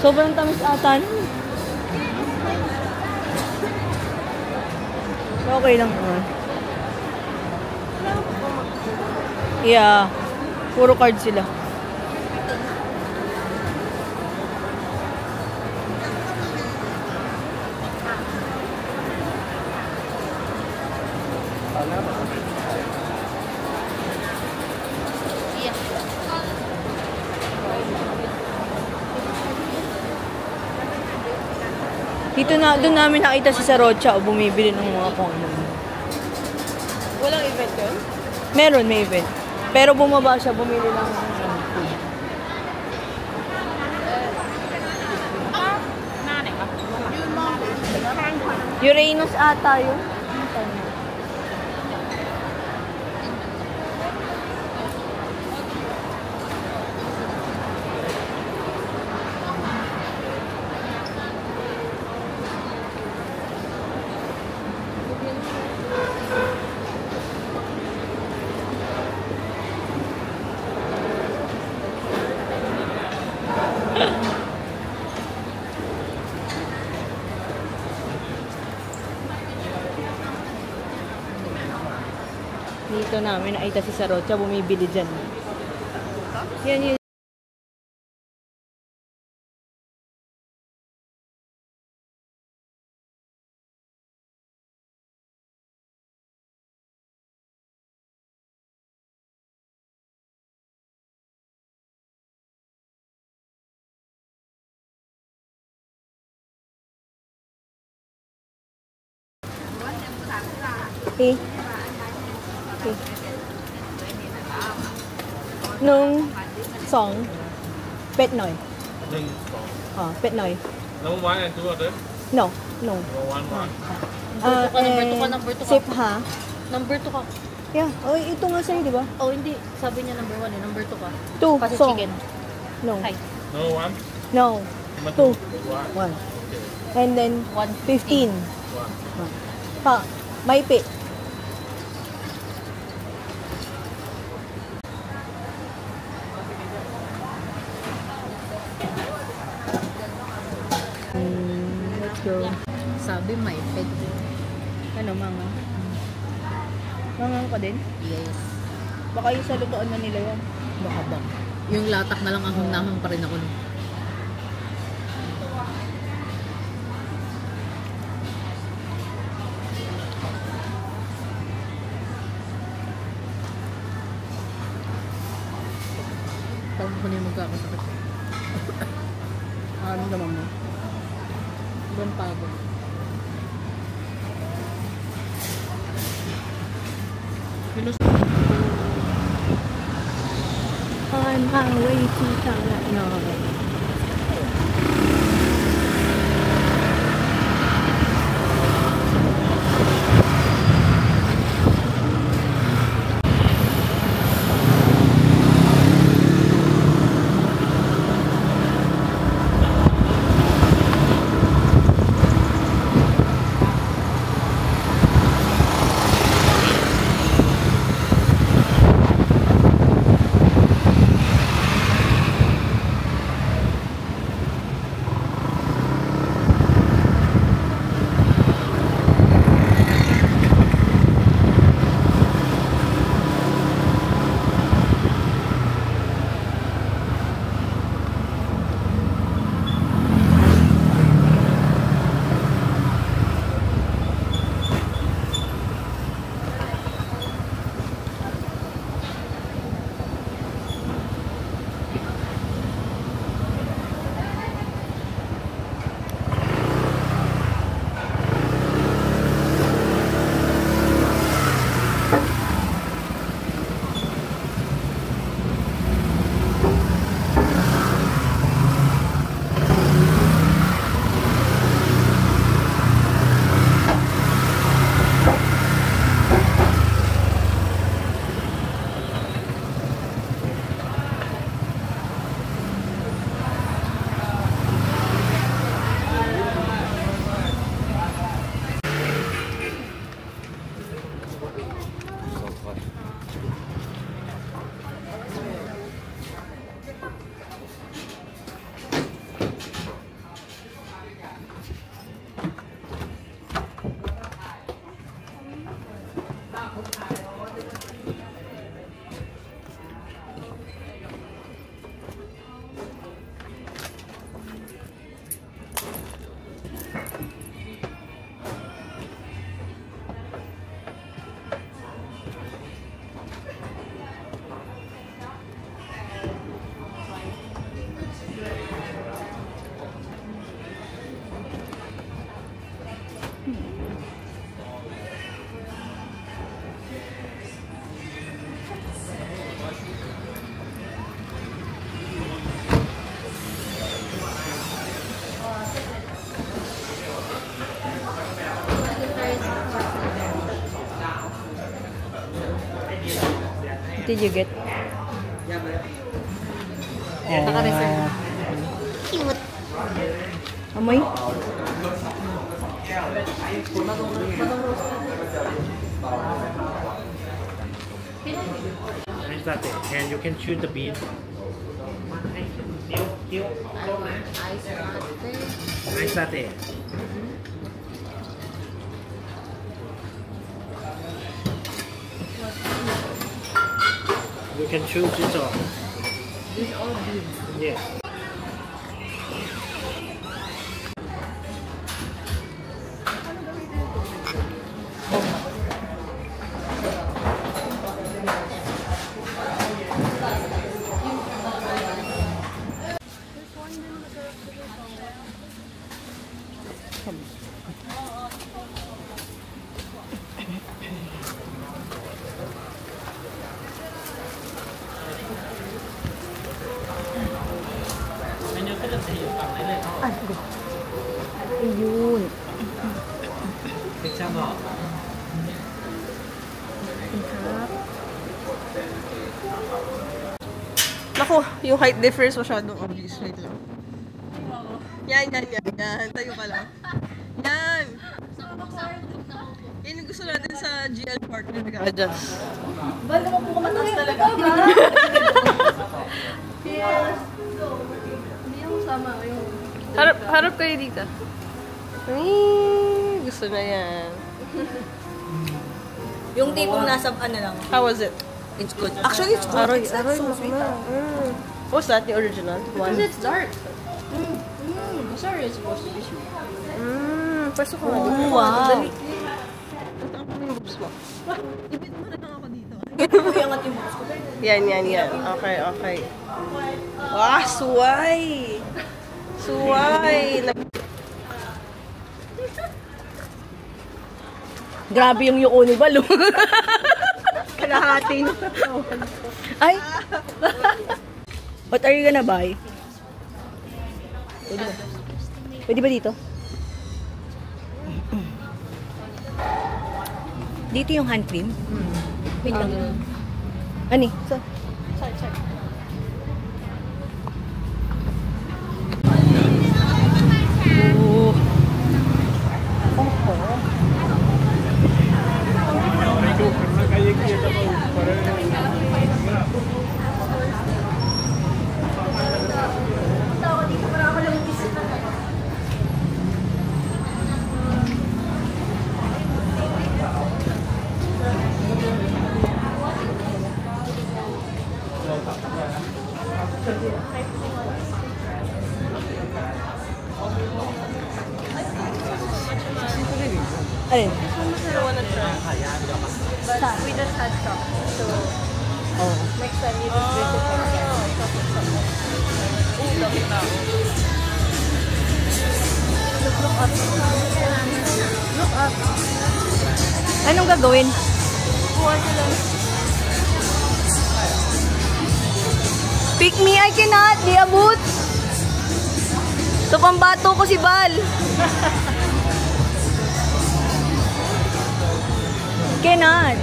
Sobrang tamis ata nun. Okay lang naman. Yeah. Puro card sila. Doon namin nakita si Sarocha o bumibili ng mga kung ano. Walang event yun? Meron, may event. Pero bumaba siya, bumili ng food. Uranus ata yun. Dito namin nakita si Sarocha, bumibili dyan. Yan yun. Okay. Nung song Pet Noy. Pet Noy. Number 1 and 2 are there? No. Number 1, 1. Number 2 ka. Sip ha? Number 2 ka. Yeah. Oh, ito nga sa'yo, di ba? Oh, hindi. Sabi niya number 1 eh. Number 2 ka. 2. Kasi Song. chicken. No. Hi. Number 1? No. Number 2. 2? 1. And then 15. 1. Pa. Maipi. Let's go. Sabi may pet. Ano, manga? Mangang ka din? Yes. Baka yung sa lutoan na nila yan. Baka ba? Yung latak na lang ahong-nahong pa rin ako. No? Tawag ko na yung magkakasakit. Anong naman mo? Ibang pagod. On my way to Tanglai. Did you get? Naka-reserve. Cute. Amoy? Nice latte. And you can choose the bean. Nice latte. You can choose this all. This all bean. Yes. Ayun. Pizza mo. Naku, yung height difference masyadong obvious. Wait lang. Yan. Tayo ka lang. Yan! Yan yung gusto natin sa GL partner. Adjust. Bala mo po mataas talaga. Hindi yung sama. Harap kayo dito. Ay, gusto na yan. Yung tipong nasa ano lang. How was it? It's good. Actually, it's good. Aroy, It's not so sweet. What's that? The original? One? It's dark. Sorry, it's supposed to be sweet. Pasok ko nga Oh, dito. wow. Dali. Ito ang mga boobs mo. Ibit mo na lang ako dito. Iangat yung box ko. Yan. Okay. Wah, suway! Grabe yung yuko ni Balo. Kalahating. Ay! What are you gonna buy? Pwede ba dito? Dito yung hand cream? Wait lang. Ani? So, alin? We just had some. So, Oh. next time you just visit us again. Look up. Anong gagawin? Pick me, I cannot. Di abot. So, pambato ko si Bal. Cannot.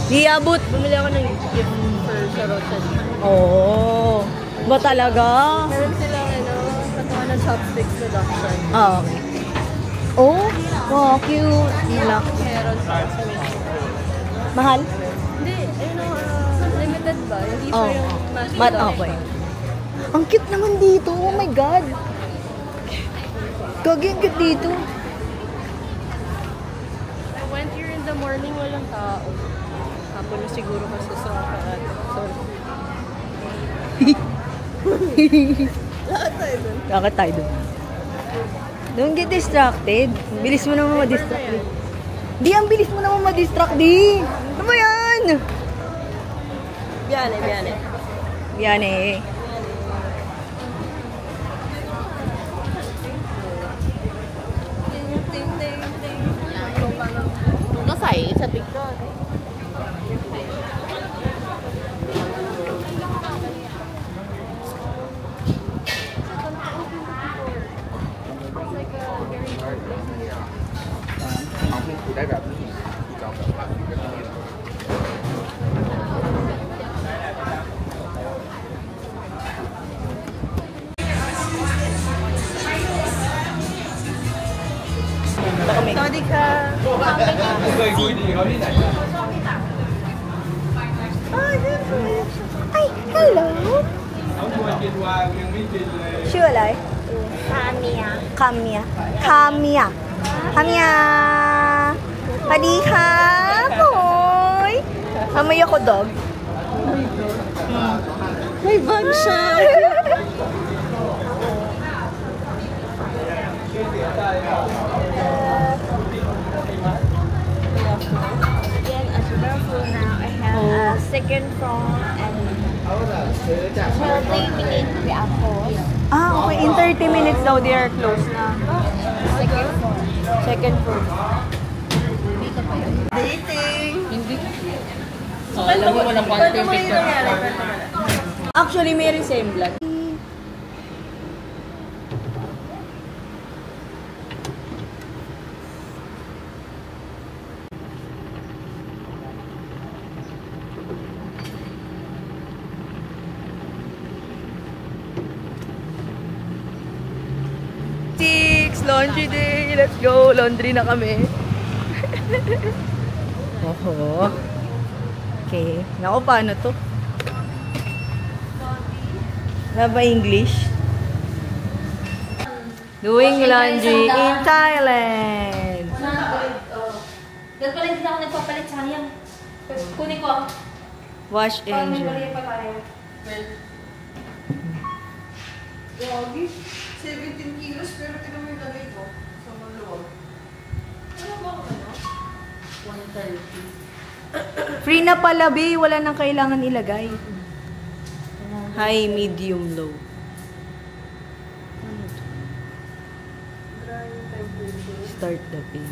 Di abot. Bumili ako ng gift for Sarocha. Oh. Ba talaga? Meron silang, katuwa ng chopsticks production. Ah, okay. Oh, wow, cute. Malak. Meron sa Sarocha. Mahal? Hindi, limited ba? Hindi Oh. siya yung mass Mat, production. okay. Ang cute naman dito. Oh my God. Gagi, ang cute dito. I went here in the morning, walang tao. Hapon na siguro kasi sa sorry. Lahat tayo dun. Bakit tayo dun? Don't get distracted. Bilis mo naman ma-distract. Di, ang bilis mo naman ma-distract, di. Ano ba yan? Biyane. Yan eh. Nasay sa TikTok. Saudi ka. Ay, hello. ชื่ออะไร Kamia. คาเมียคาเมียคาเมียสวัสดีครับโอ้ยทำไมako dog? May bag siya. Again, as you know, now I have a second floor and 30 minutes we are closed. Ah, okay. In 30 minutes daw, they are closed na. Second floor. Second floor. Dating. Hindi. Oh, alam mo walang quality picture. Actually, may resemblance. Laundry day! Let's go! Laundry na kami. Oho. Okay. Naku, paano to? Wala ba English? Doing laundry in Thailand. Dahil pala hindi na ako nagpapalit, sayang. Kunin ko. Wash engine. Gogi. 17 kilos, pero tingnan mo yung lagay ko sa maluwag. Ano ba ako ano? 130. Free na pala, be. Wala nang kailangan ilagay. High, medium, low. Start the pin.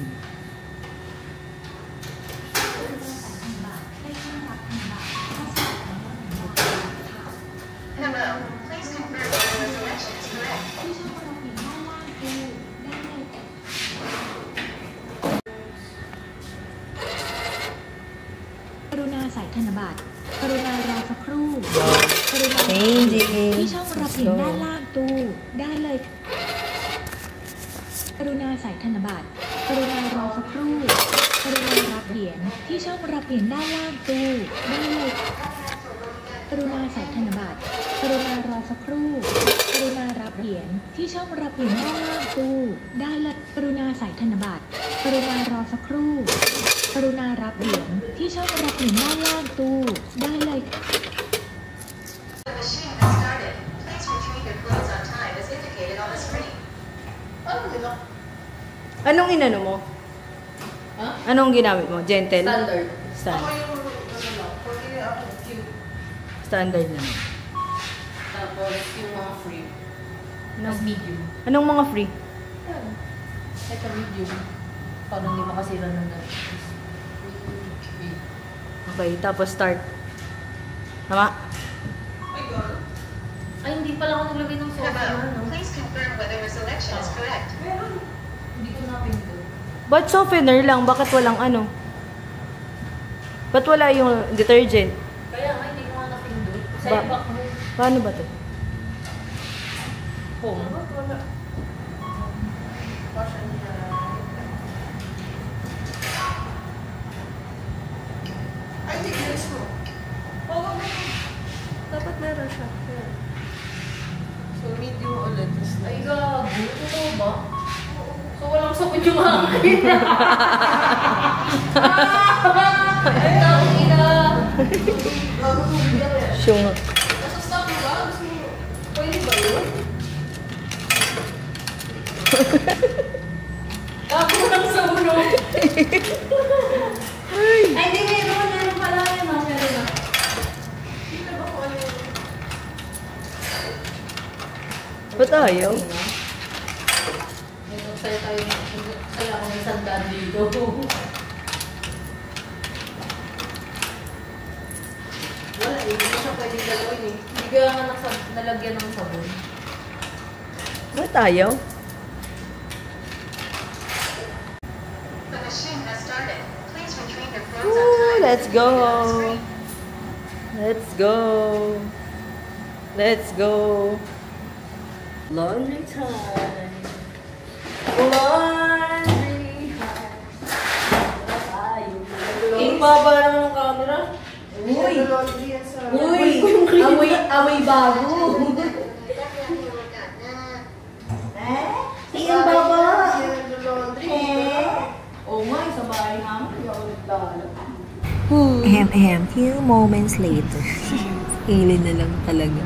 Changing. ที่ช่องรับเหรียญด้านล่างตู้ได้เลยกรุณาใส่ธนบัตรกรุณารอสักครู่กรุณารับเหรียญที่ช่องรับเหรียญด้านล่างตู้ได้เลยกรุณาใส่ธนบัตรกรุณารอสักครู่กรุณารับเหรียญที่ช่องรับเหรียญด้านล่างตู้ได้เลยกรุณาใส่ธนบัตรกรุณารอสักครู่กรุณารับเหรียญที่ช่องรับเหรียญด้านล่างตู้ได้เลย The machine has started. Please retrieve your clothes on time as indicated on the screen. Ano nila? Anong inano mo? Huh? Anong ginamit mo? Gentle? Standard. Ako Standard. yung ano lang. Pag hindi ako cute. Standard na. Tapos yung mga free. Anong, Medium. anong mga free? Yan. Ito medium. Para hindi makasira ng Okay, tapos start. Tama? Ay, girl. Ay, hindi pala ako naglagay ng sauce na, Hello. no? Please confirm whether your selection is correct. Meron. Hindi ko napindot. Ba't softener lang? Bakit walang ano? Ba't wala yung detergent? Kaya nga, hindi ko nga napindot. Sa Ba- ibak mo. Paano ba to? Home. Wala. Wash and dry. Ay, hindi gilis mo. Oo, dapat meron siya. Meron. So, medium ulit. Ay, gago. Totoo ba? So, walang sakit yung akin. Ay, ina. Sure. Nasa stock mo ba? Gusto mo? Pwede ba yun? Ako lang sa ulo. Ay, hindi, meron pala yun. Meron na. Kita ba kung ano yun? Ba't ayaw? Sa'yo tayo, kaya ako may sandaan dito. Wala eh. Hindi siya pwedeng galawin eh. Hindi kaya nga nalagyan ng sabon. Ba't ayaw? The machine has started. Please retrieve your clothes on Ooh, time. let's as go. indicated on the screen. Let's go. Let's go. Laundry time. Laundry. baba naman ng camera. Uy! Uy! Amoy bago. Ang baba. Oo nga, sa bahay namin. Hindi ako naglalaro. Few moments later. Ilin na lang talaga.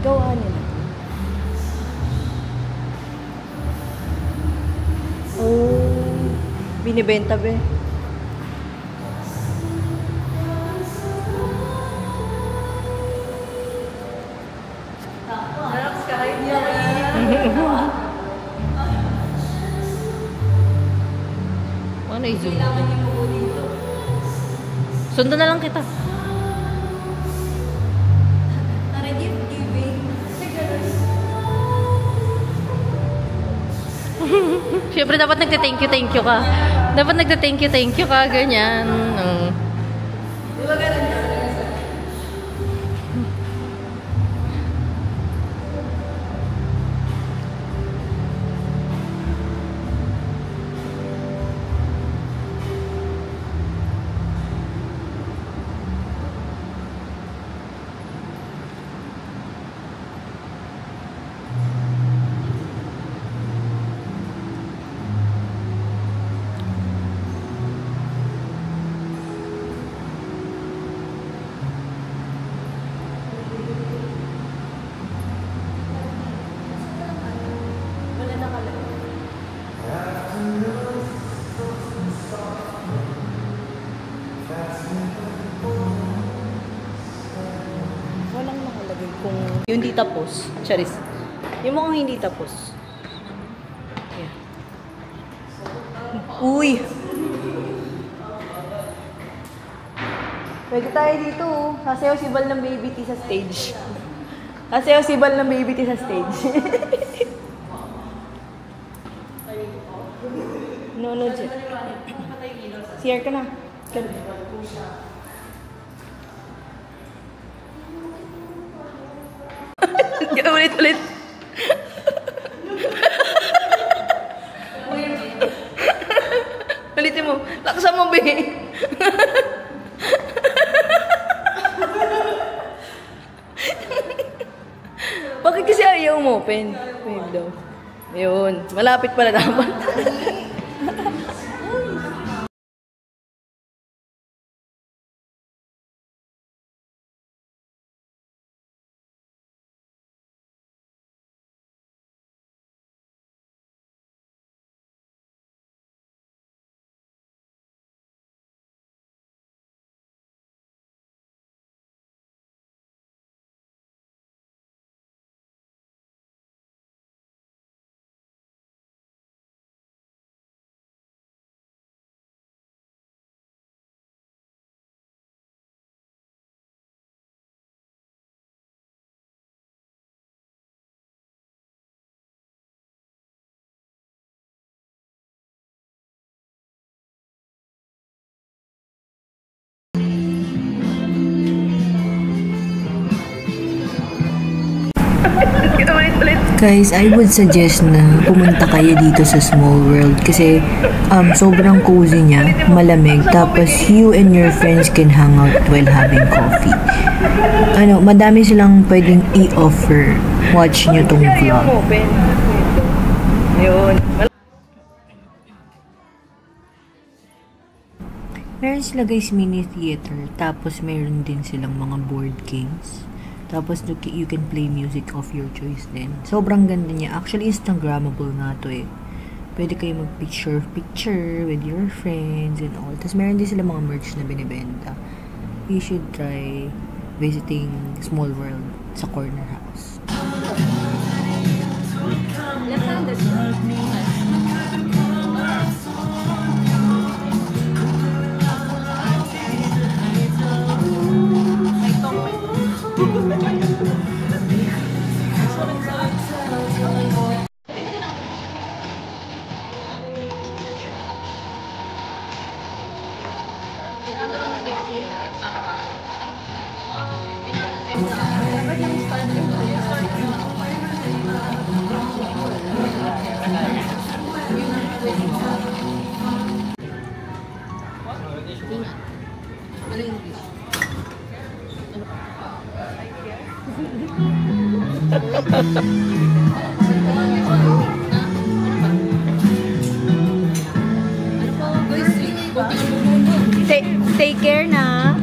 Gawa nila. Oh, binibenta ba? Ano i-zoom? Sundan na lang kita. Siyempre dapat nagte-thank you ka. Dapat nagte-thank you ka, ganyan. Diba ganun ka? Walang nakalagay kung yung hindi tapos. Charis. Yung mukhang hindi tapos. Yeah. Uy! Pwede tayo dito. Sasayaw si Bal ng Baby T sa stage. Sasayaw si Bal ng Baby T sa stage. No, Jet. CR ka na. Ulit. Ulitin mo. Lakasan mo, be. Bakit kasi ayaw mo open? Wave daw. Ayun. Malapit pala dapat. Guys, I would suggest na pumunta kayo dito sa Small World kasi sobrang cozy niya, malamig, tapos you and your friends can hang out while having coffee. Madami silang pwedeng i-offer. Watch nyo tong vlog. Meron sila guys mini theater, tapos meron din silang mga board games. Tapos you can play music of your choice din. Sobrang ganda niya. Actually, Instagrammable nga to eh. Pwede kayo mag-picture with your friends and all. Tapos meron din sila mga merch na binibenta. You should try visiting Small World sa Corner House. Take care na.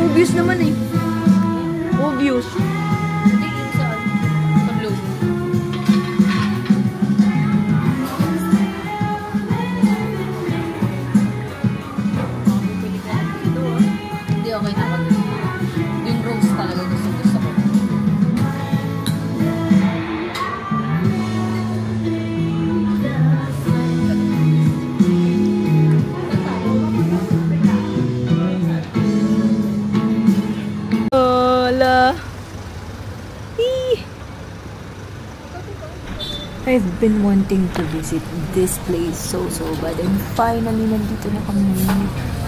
Obvious naman eh. Obvious. Hindi okay naman. Yung rose talaga gusto ko. I've been wanting to visit this place so bad, and finally nandito na kami.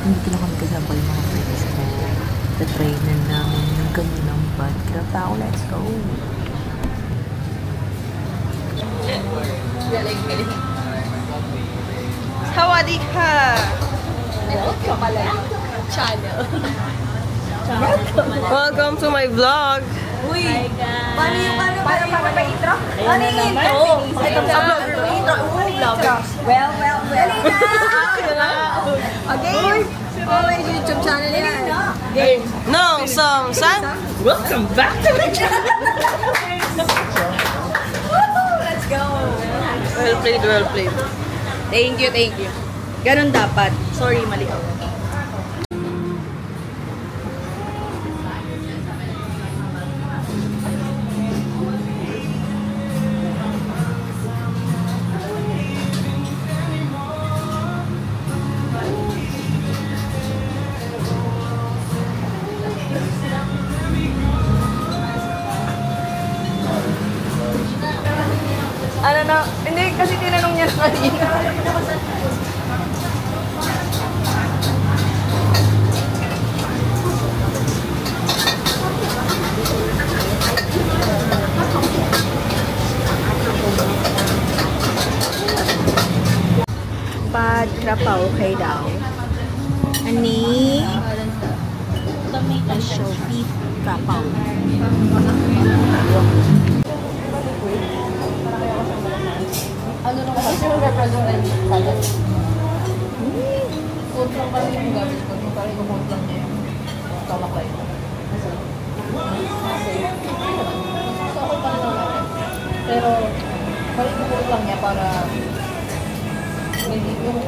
Nandito na kami kasama yung mga friends ko. Tatry na namin yung kanilang bad. Kaya ako, let's go! Sawadika! Welcome to my vlog! Paano yung paano ba intro? Ano yung intro? Intro. Well. Okay. Oh, may YouTube channel yan. Game. No, sang. Welcome back to the channel! Let's go. Well played. Thank you. Ganun dapat. Sorry, mali ako. Ano na? Hindi, kasi tinanong niya kanina. Pad krapaw kay daw. Ani? Show beef krapaw. Ano nung kasi yung represent and salad? Food lang kasi yung gamit ko. Yung parang yung food lang niya yung kamakay. Kasi, so ako pa naman. Pero, parang yung food lang niya para hindi yung